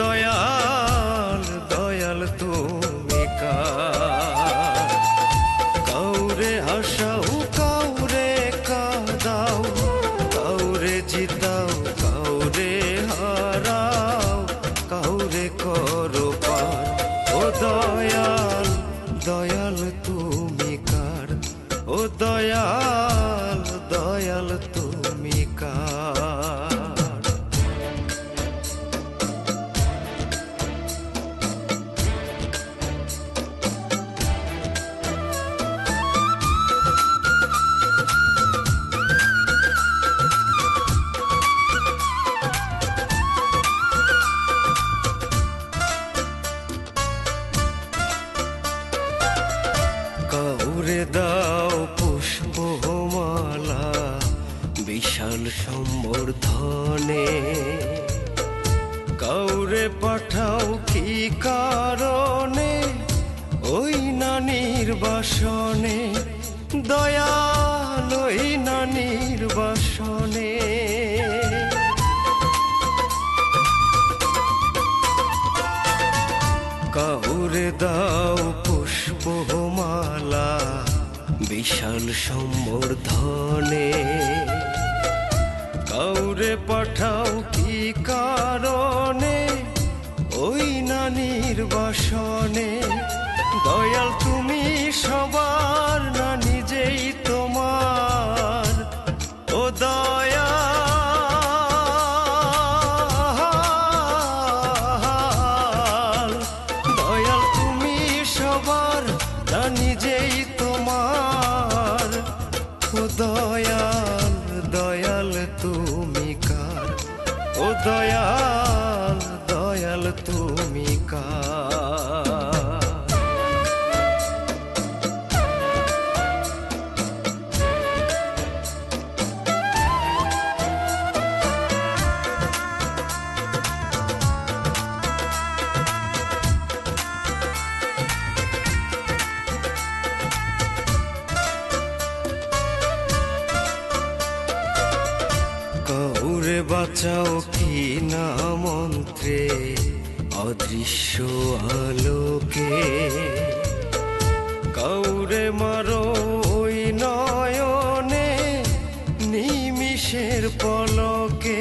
দয়াল দয়াল তুমি কার? কাউরে হাসাও কাউরে কাঁদাও, কাউরে জিতাও কাউরে হারাও, কাউরে করো পার। ও দয়াল দয়াল তুমি কার? ও দয়াল দয়াল তুমি কার? কাউরে দাও পুষ্পমালা বিশাল সম্বর্ধনে, কাউরে পাঠাও কি কারণে ওই নানির বাসনে, দয়াল ওই নানির বাসনে। কাউরে দাও পুষ্পমালা বিশাল সম্বর্ধনে, কাউরে পাঠাও কি কারণে ওই নানির বাসনে। দয়াল তুমি সবার না নিজেই তোমার। ও দয়াল দয়াল তুমি সবার না নিজেই তোমার। ও দয়াল দয়াল তুমি কার? ও দয়াল দয়াল তুমি কার? কাউরে বাঁচাও কি না মন্ত্রে অদৃশ্য আলোকে, কাউরে মারো ওই নয়নে নিমিষের পলকে,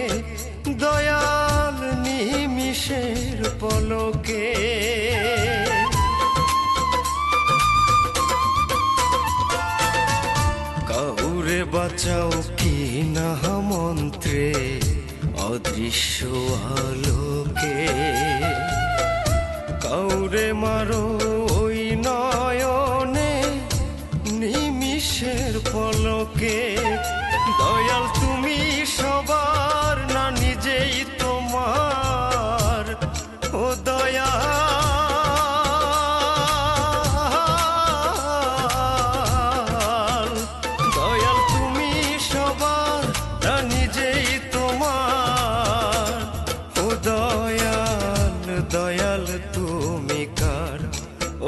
দয়াল নিমিষের পলকে। কাউরে বাঁচাও কি না মন্ত্রে অদৃশ্য আলোকে, কাউরে মারো ওই নয়নে নিমিষের পলকে। দয়াল তুমি সবার না নিজেই তোমার। ও দয়াল দয়াল তুমি সবার না নিজেই তোমার। ও দয়াল দয়াল তুমি কার?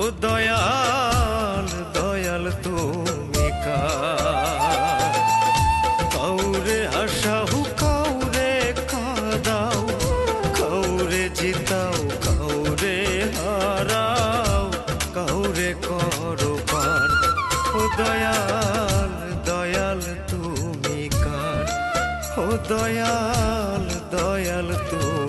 ও দয়াল দয়াল তুমি কার? কাউরে হাসাও কাউরে কাঁদাও, কাউরে জিতাও কাউরে হারাও, কাউরে করো পার। ও দয়াল দয়াল তুমি কার? ও দয়াল দয়াল তুমি